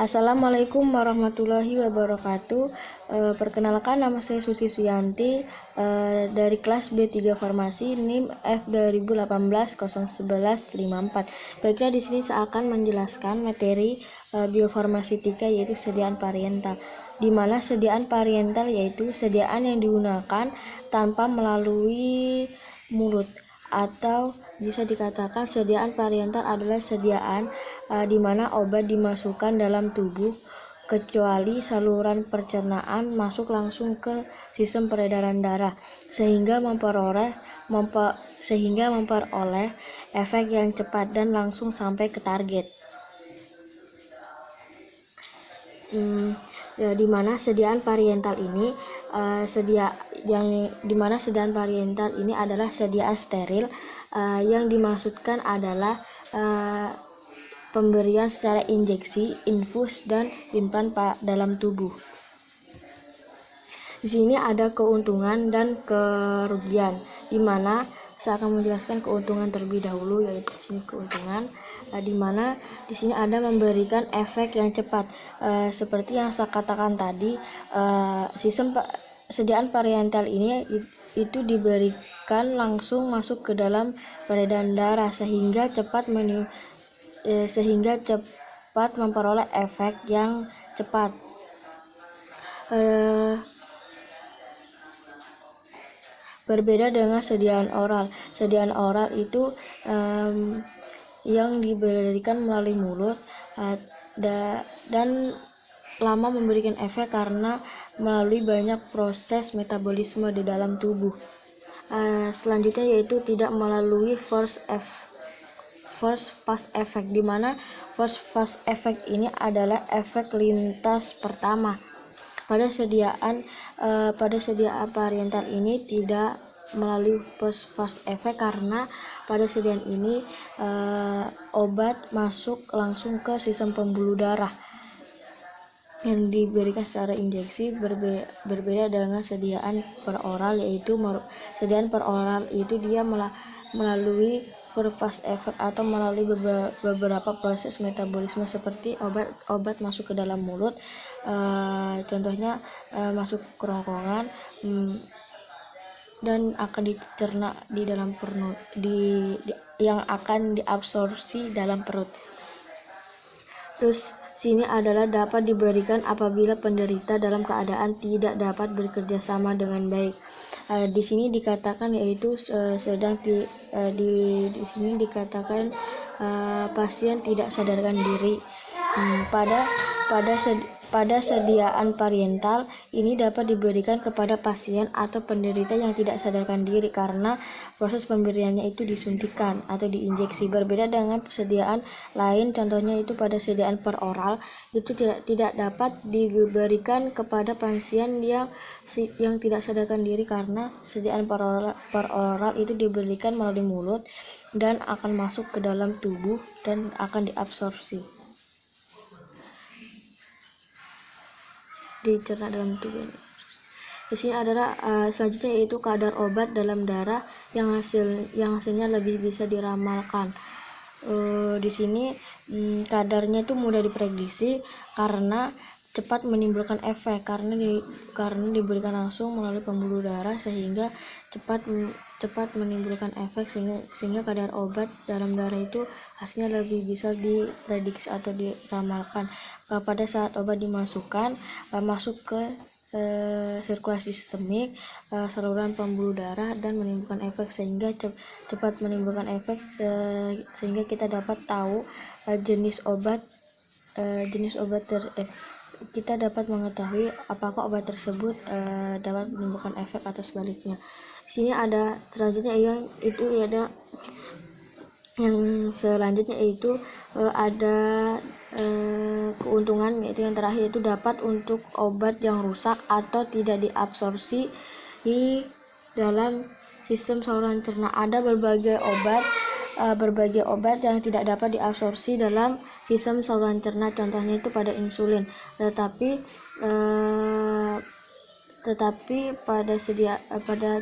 Assalamualaikum warahmatullahi wabarakatuh. Perkenalkan, nama saya Susi Suyanti dari kelas B3 Farmasi NIM F 2018-01154. Baiklah, di sini saya akan menjelaskan materi biofarmaseutika, yaitu sediaan parental, di mana sediaan parental yaitu sediaan yang digunakan tanpa melalui mulut, atau bisa dikatakan sediaan parental adalah sediaan di mana obat dimasukkan dalam tubuh kecuali saluran pencernaan masuk langsung ke sistem peredaran darah sehingga memperoleh efek yang cepat dan langsung sampai ke target. Di mana sediaan parental ini adalah sediaan steril. Yang dimaksudkan adalah pemberian secara injeksi, infus, dan implan dalam tubuh. Di sini ada keuntungan dan kerugian, di mana saya akan menjelaskan keuntungan terlebih dahulu, yaitu di sini keuntungan, di mana di sini ada memberikan efek yang cepat. Seperti yang saya katakan tadi, sistem sediaan parental ini itu diberikan langsung masuk ke dalam peredaran darah sehingga cepat memperoleh efek yang cepat. Berbeda dengan sediaan oral. Sediaan oral itu yang diberikan melalui mulut dan lama memberikan efek karena melalui banyak proses metabolisme di dalam tubuh. Selanjutnya yaitu tidak melalui first fast effect, di mana first fast effect ini adalah efek lintas pertama. Pada sediaan parental ini tidak melalui first fast effect karena pada sediaan ini obat masuk langsung ke sistem pembuluh darah yang diberikan secara injeksi. Berbeda dengan sediaan peroral, yaitu sediaan peroral itu dia melalui first fast effect atau melalui beberapa proses metabolisme seperti obat masuk ke dalam mulut, contohnya masuk ke kerongkongan dan akan dicerna di dalam perut, yang akan diabsorpsi dalam perut. Terus sini adalah dapat diberikan apabila penderita dalam keadaan tidak dapat bekerja sama dengan baik. Di sini dikatakan yaitu di sini dikatakan pasien tidak sadarkan diri. Pada sediaan parental ini dapat diberikan kepada pasien atau penderita yang tidak sadarkan diri karena proses pemberiannya itu disuntikan atau diinjeksi. Berbeda dengan sediaan lain, contohnya itu pada sediaan peroral itu tidak dapat diberikan kepada pasien yang tidak sadarkan diri karena sediaan peroral itu diberikan melalui mulut dan akan masuk ke dalam tubuh dan akan diabsorpsi, dicerna dalam tubuh. Di sini adalah selanjutnya yaitu kadar obat dalam darah yang hasilnya lebih bisa diramalkan. Di sini kadarnya itu mudah diprediksi karena cepat menimbulkan efek karena diberikan langsung melalui pembuluh darah sehingga cepat menimbulkan efek sehingga kadar obat dalam darah itu hasilnya lebih bisa diprediksi atau diramalkan pada saat obat dimasukkan masuk ke sirkulasi sistemik, saluran pembuluh darah dan menimbulkan efek sehingga cepat menimbulkan efek sehingga kita dapat tahu kita dapat mengetahui apakah obat tersebut dapat menimbulkan efek atau sebaliknya. Di sini ada selanjutnya ada keuntungan, yaitu yang terakhir itu dapat untuk obat yang rusak atau tidak diabsorpsi di dalam sistem saluran cerna. Ada berbagai obat yang tidak dapat diabsorpsi dalam sistem saluran cerna, contohnya itu pada insulin, tetapi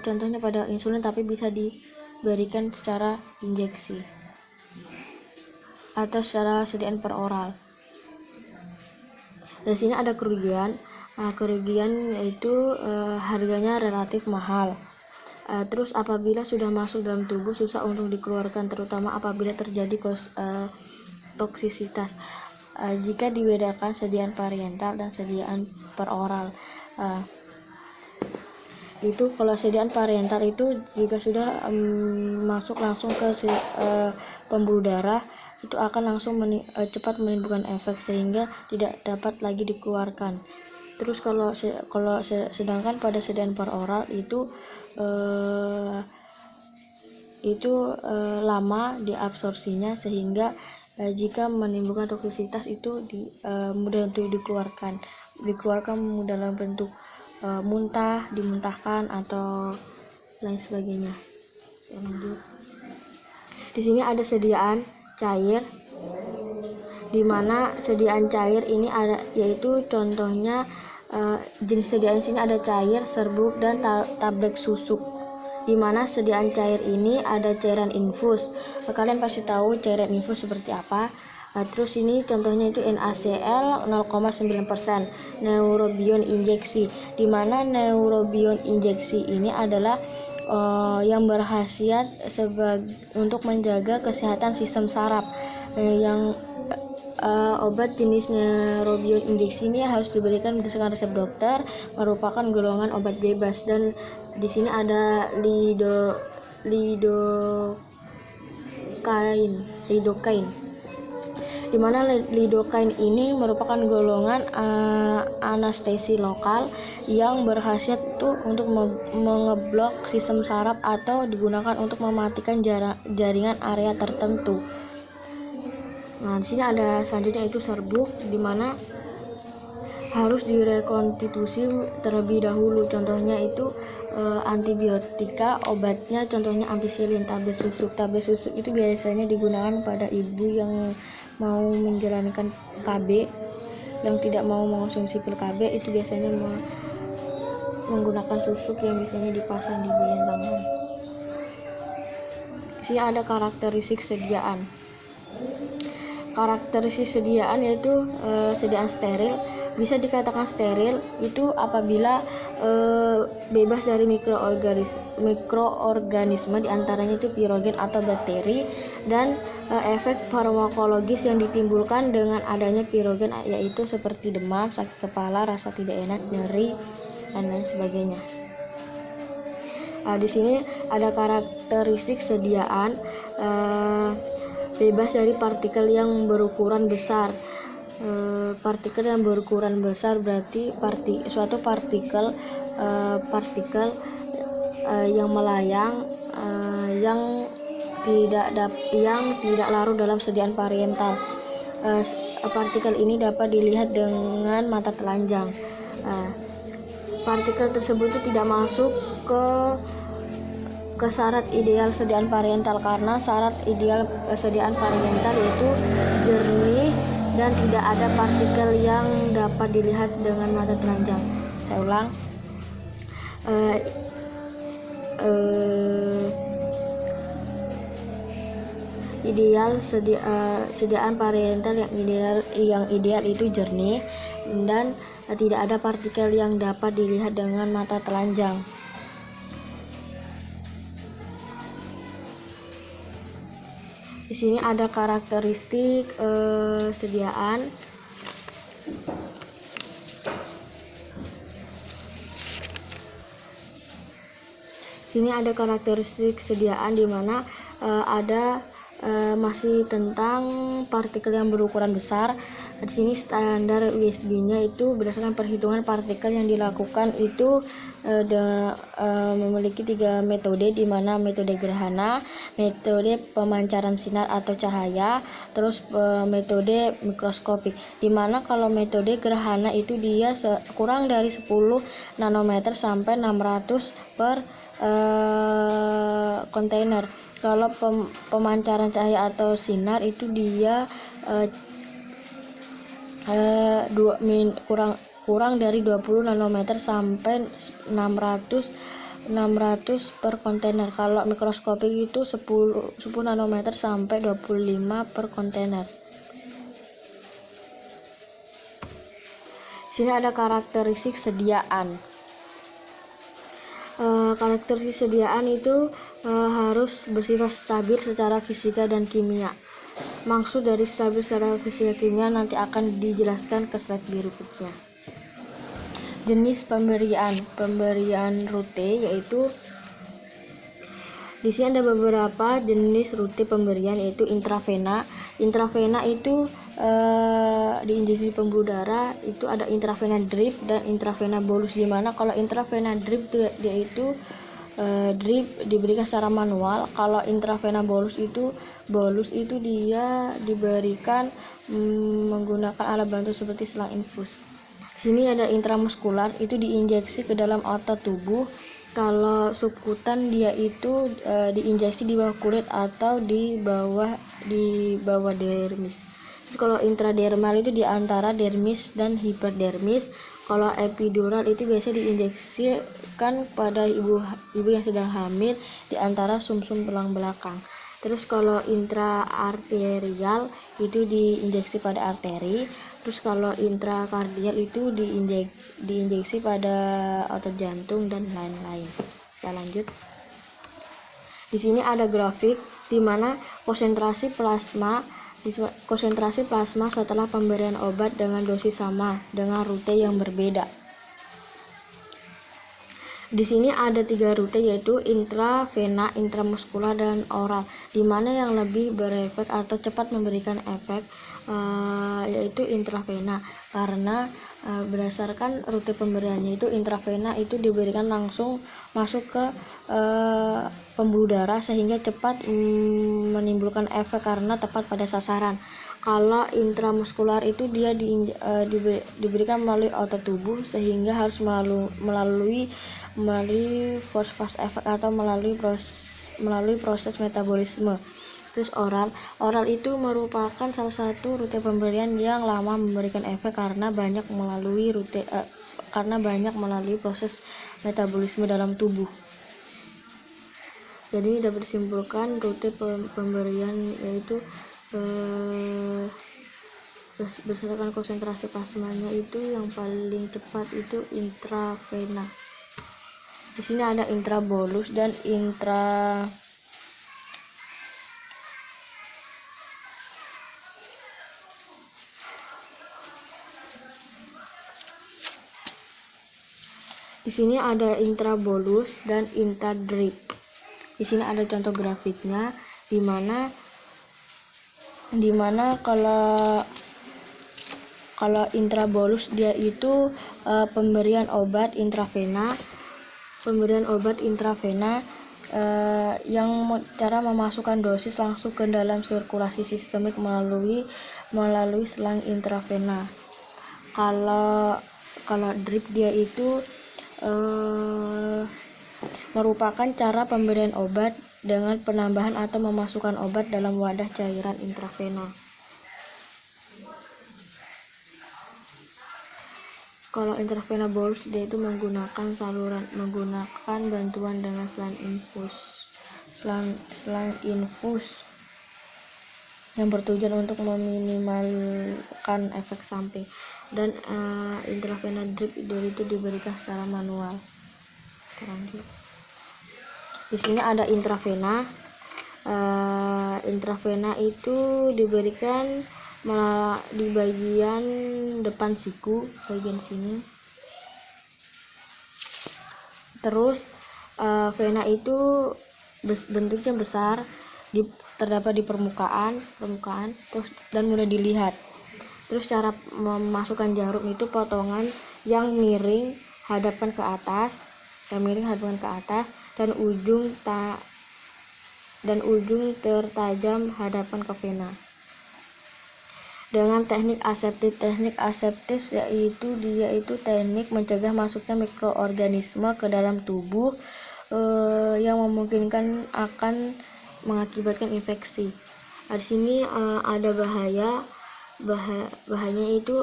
contohnya pada insulin tapi bisa diberikan secara injeksi atau secara sediaan peroral. Di sini ada kerugian. Kerugian yaitu harganya relatif mahal. Terus apabila sudah masuk dalam tubuh susah untuk dikeluarkan, terutama apabila terjadi toksisitas. Jika dibedakan sediaan parental dan sediaan peroral. Itu kalau sediaan parental itu jika sudah masuk langsung ke pembuluh darah, itu akan langsung cepat menimbulkan efek sehingga tidak dapat lagi dikeluarkan. Terus kalau sedangkan pada sediaan peroral itu lama diabsorpsinya sehingga jika menimbulkan toksisitas itu mudah untuk dikeluarkan dalam bentuk muntah, dimuntahkan atau lain sebagainya. Lanjut. Di sini ada sediaan cair, di mana sediaan cair ini ada, yaitu contohnya jenis sediaan sini ada cair, serbuk, dan tablet susuk. Di mana sediaan cair ini ada cairan infus. Kalian pasti tahu cairan infus seperti apa. Terus ini contohnya itu NaCl 0,9%, neurobion injeksi. Di mana neurobion injeksi ini adalah yang berkhasiat untuk menjaga kesehatan sistem saraf. Yang obat jenis neurobion injeksi ini harus diberikan berdasarkan resep dokter, merupakan golongan obat bebas. Dan di sini ada lidocaine. Di mana lidocaine ini merupakan golongan anestesi lokal yang berkhasiat untuk mengeblok sistem saraf atau digunakan untuk mematikan jaringan area tertentu. Nah, di sini ada selanjutnya itu serbuk, di mana harus direkonstitusi terlebih dahulu. Contohnya itu antibiotika, obatnya contohnya ampicillin, tablet susuk. Tablet susuk itu biasanya digunakan pada ibu yang mau menjalankan KB, yang tidak mau mengonsumsi pil KB, itu biasanya menggunakan susuk yang biasanya dipasang di bagian tangan. Di sini ada karakteristik sediaan. Karakteristik sediaan yaitu sediaan steril. Bisa dikatakan steril itu apabila bebas dari mikroorganisme, diantaranya itu pirogen atau bakteri, dan efek farmakologis yang ditimbulkan dengan adanya pirogen yaitu seperti demam, sakit kepala, rasa tidak enak, nyeri, dan lain sebagainya. Di sini ada karakteristik sediaan bebas dari partikel yang berukuran besar. Partikel yang berukuran besar berarti suatu partikel yang melayang yang tidak larut dalam sediaan parental. Partikel ini dapat dilihat dengan mata telanjang. Partikel tersebut itu tidak masuk ke syarat ideal sediaan parental, karena syarat ideal sediaan parental yaitu jernih dan tidak ada partikel yang dapat dilihat dengan mata telanjang. Saya ulang. Sediaan parental yang ideal itu jernih dan tidak ada partikel yang dapat dilihat dengan mata telanjang. Di sini ada karakteristik sediaan. Sini ada karakteristik sediaan di mana ada masih tentang partikel yang berukuran besar. Di sini standar WSB-nya itu berdasarkan perhitungan partikel yang dilakukan itu memiliki 3 metode, di mana metode gerhana, metode pemancaran sinar atau cahaya, terus metode mikroskopik. Di mana kalau metode gerhana itu dia kurang dari 10 nanometer sampai 600 per kontainer. Kalau pemancaran cahaya atau sinar itu dia kurang dari 20 nanometer sampai 600 per kontainer. Kalau mikroskopik itu 10 nanometer sampai 25 per kontainer. Sini ada karakteristik sediaan. Karakteristik sediaan itu harus bersifat stabil secara fisika dan kimia. Maksud dari stabil secara fisika kimia nanti akan dijelaskan ke slide berikutnya. Jenis pemberian rute yaitu di sini ada beberapa jenis rute pemberian, yaitu intravena. Intravena itu diinjeksi pembuluh darah, itu ada intravena drip dan intravena bolus. Di mana kalau intravena drip dia itu drip diberikan secara manual. Kalau intravena bolus itu dia diberikan menggunakan alat bantu seperti selang infus. Sini ada intramuskular, itu diinjeksi ke dalam otot tubuh. Kalau subkutan dia itu diinjeksi di bawah kulit atau di bawah dermis. Terus kalau intradermal itu di antara dermis dan hiperdermis. Kalau epidural itu biasa diinjeksikan pada ibu yang sedang hamil di antara sumsum tulang belakang. Terus kalau intraarterial itu diinjeksi pada arteri. Terus kalau intrakardial itu diinjeksi pada otot jantung dan lain-lain. Kita lanjut. Di sini ada grafik di mana konsentrasi plasma setelah pemberian obat dengan dosis sama dengan rute yang berbeda. Di sini ada 3 rute, yaitu intravena, intramuskular, dan oral. Di mana yang lebih berefek atau cepat memberikan efek yaitu intravena, karena berdasarkan rute pemberiannya itu intravena itu diberikan langsung masuk ke pembuluh darah sehingga cepat menimbulkan efek karena tepat pada sasaran. Kalau intramuskular itu dia diberikan melalui otot tubuh sehingga harus melalui force fast effect atau melalui proses metabolisme. Terus oral itu merupakan salah satu rute pemberian yang lama memberikan efek karena banyak melalui proses metabolisme dalam tubuh. Jadi dapat disimpulkan rute pemberian yaitu berdasarkan konsentrasi plasmanya itu yang paling cepat itu intravena. Di sini ada intrabolus dan Di sini ada intrabolus dan intradrip. Di sini ada contoh grafiknya di mana kalau intrabolus dia itu pemberian obat intravena yang cara memasukkan dosis langsung ke dalam sirkulasi sistemik melalui selang intravena. Kalau drip dia itu merupakan cara pemberian obat dengan penambahan atau memasukkan obat dalam wadah cairan intravena. Kalau intravena bolus dia itu menggunakan bantuan dengan selang infus yang bertujuan untuk meminimalkan efek samping, dan intravena drip itu diberikan secara manual. Lanjut. Di sini ada intravena. Intravena itu diberikan di bagian depan siku, bagian sini. Terus vena itu bentuknya besar, terdapat di permukaan terus dan mudah dilihat. Terus cara memasukkan jarum itu potongan yang miring hadapan ke atas dan ujung tertajam hadapan ke vena. Dengan teknik aseptis. Teknik aseptis yaitu teknik mencegah masuknya mikroorganisme ke dalam tubuh yang memungkinkan akan mengakibatkan infeksi. Di sini ada bahayanya itu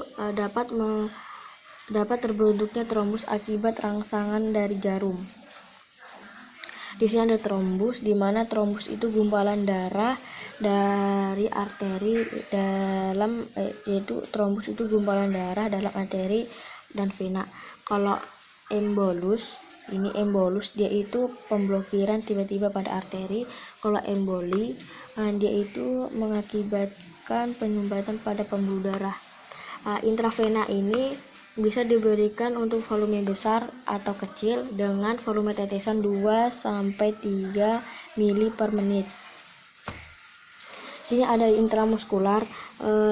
dapat terbentuknya trombus akibat rangsangan dari jarum. Di sini ada trombus, di mana trombus itu gumpalan darah dari arteri dalam yaitu trombus itu gumpalan darah dalam arteri dan vena. Kalau embolus, ini embolus dia itu pemblokiran tiba-tiba pada arteri. Kalau emboli dia itu mengakibatkan penyumbatan pada pembuluh darah. Intravena ini bisa diberikan untuk volume besar atau kecil dengan volume tetesan 2-3 mili per menit. Sini ada intramuskular.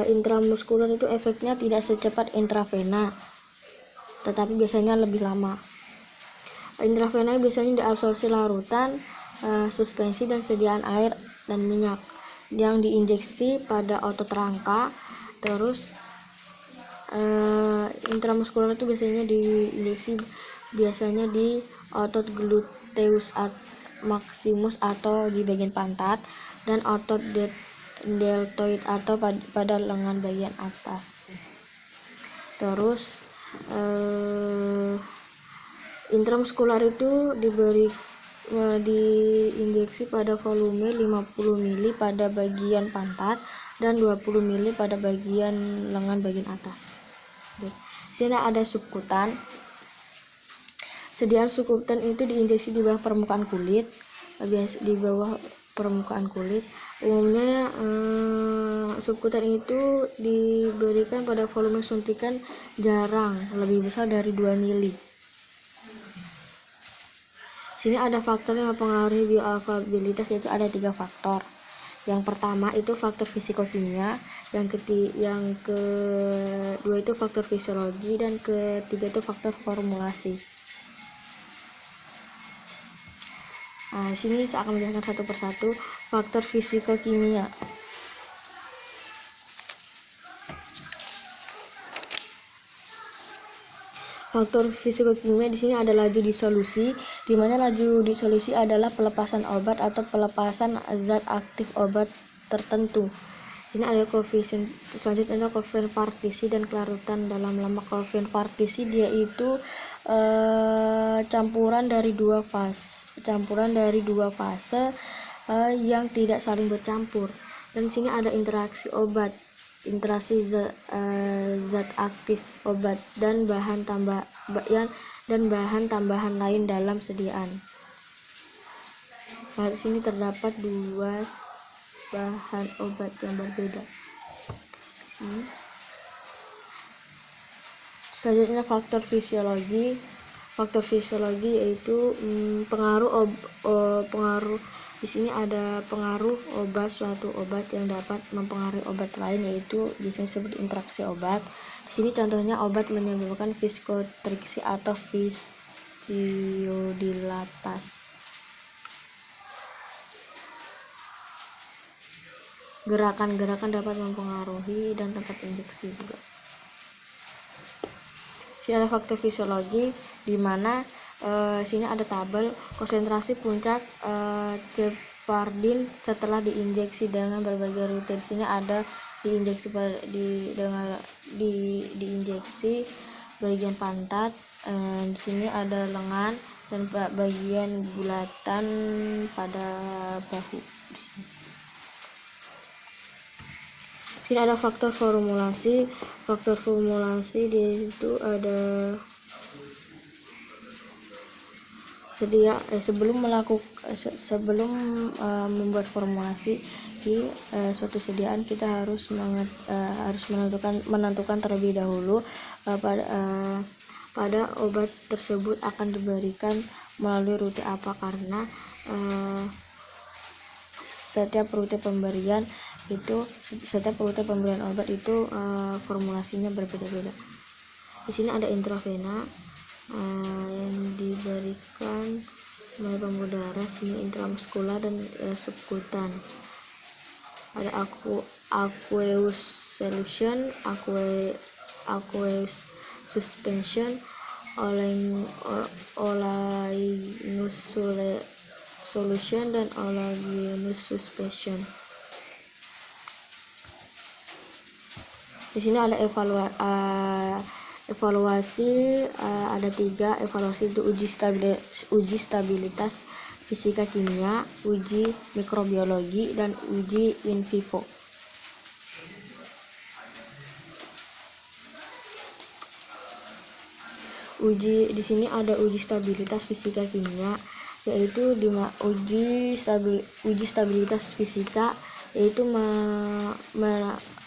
Intramuskular itu efeknya tidak secepat intravena, tetapi biasanya lebih lama. Intravena biasanya diabsorpsi larutan, suspensi dan sediaan air dan minyak yang diinjeksi pada otot rangka. Terus intramuskular itu biasanya diinjeksi di otot gluteus maximus atau di bagian pantat, dan otot deltoid atau pada lengan bagian atas. Terus intramuskular itu diinjeksi pada volume 50 mili pada bagian pantat dan 20 mili pada bagian lengan bagian atas. Sini ada subkutan. Sediaan subkutan itu diinjeksi di bawah permukaan kulit, Umumnya subkutan itu diberikan pada volume suntikan jarang lebih besar dari 2 mili. Sini ada faktor yang mempengaruhi bioavailabilitas, yaitu ada 3 faktor. Yang pertama itu faktor fisikokimia, yang kedua itu faktor fisiologi, dan ketiga itu faktor formulasi. Sini saya akan menjelaskan satu persatu faktor fisikokimia. Faktor fisikokimia di sini ada laju disolusi, di mana laju disolusi adalah pelepasan obat atau pelepasan zat aktif obat tertentu. Ini ada koefisien, selanjutnya ada koefisien partisi dan kelarutan dalam lemak. Koefisien partisi dia itu campuran dari dua fase yang tidak saling bercampur. Dan sini ada interaksi obat, interaksi zat aktif obat dan bahan tambahan lain dalam sediaan. Di sini terdapat 2 bahan obat yang berbeda. Selanjutnya faktor fisiologi. Faktor fisiologi yaitu pengaruh di sini ada pengaruh obat, suatu obat yang dapat mempengaruhi obat lain, yaitu biasanya disebut interaksi obat. Di sini contohnya obat menyebabkan vasokonstriksi atau vasodilatasi. Gerakan-gerakan dapat mempengaruhi dan tempat injeksi juga. Sini ada faktor fisiologi, di mana sini ada tabel konsentrasi puncak cefardin setelah diinjeksi dengan berbagai rute. Di sini ada diinjeksi bagian pantat, di sini ada lengan dan bagian bulatan pada bahu. Sini ada faktor formulasi. Faktor formulasi di situ ada sebelum membuat formulasi di suatu sediaan, kita harus menentukan terlebih dahulu pada obat tersebut akan diberikan melalui rute apa, karena setiap rute pemberian obat itu formulasinya berbeda-beda. Di sini ada intravena yang diberikan melalui pembuluh darah, sini intramuskular dan subkutan. Ada aqueous solution, aqueous suspension, oleinous solution, dan oleaginous suspension. Di sini ada evaluasi, ada 3 evaluasi, itu uji stabilitas fisika kimia, uji mikrobiologi, dan uji in vivo. Di sini ada uji stabilitas fisika kimia, yaitu uji stabilitas fisika yaitu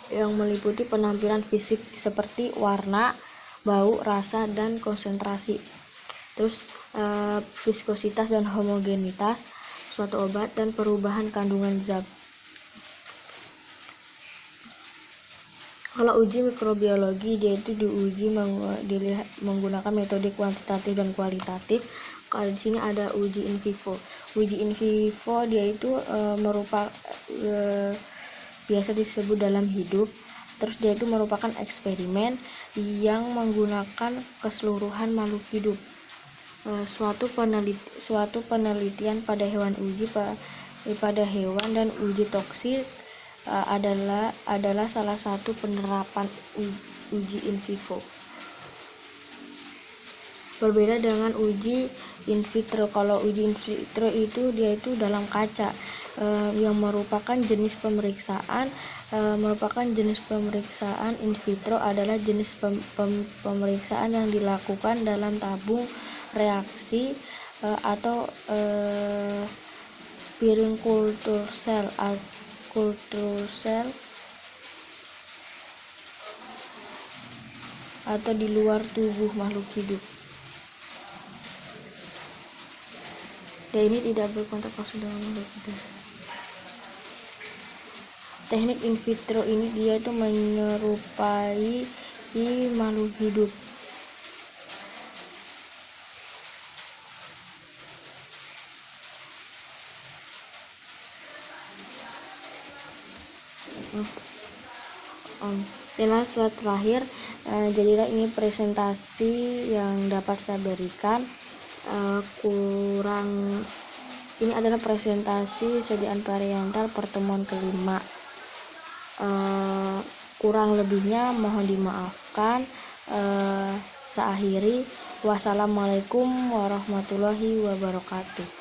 yang meliputi penampilan fisik seperti warna, bau, rasa, dan konsentrasi. Terus viskositas dan homogenitas suatu obat dan perubahan kandungan zat. Kalau uji mikrobiologi, dia itu diuji menggunakan metode kuantitatif dan kualitatif. Kalau di sini ada uji in vivo. Uji in vivo dia itu biasa disebut dalam hidup. Terus dia itu merupakan eksperimen yang menggunakan keseluruhan makhluk hidup. Suatu penelitian pada hewan pada hewan dan uji toksik adalah salah satu penerapan uji in vivo. Berbeda dengan uji in vitro. Kalau uji in vitro itu dia itu dalam kaca, yang merupakan jenis pemeriksaan in vitro adalah jenis pemeriksaan yang dilakukan dalam tabung reaksi atau piring kultur sel atau di luar tubuh makhluk hidup. Dan ini tidak berkontak langsung dengan makhluk hidup. Teknik in vitro ini dia itu menyerupai makhluk hidup. Dan slide terakhir, jadilah ini presentasi yang dapat saya berikan. Ini adalah presentasi sediaan parental pertemuan kelima. Kurang lebihnya mohon dimaafkan. Saya akhiri. Wassalamualaikum warahmatullahi wabarakatuh.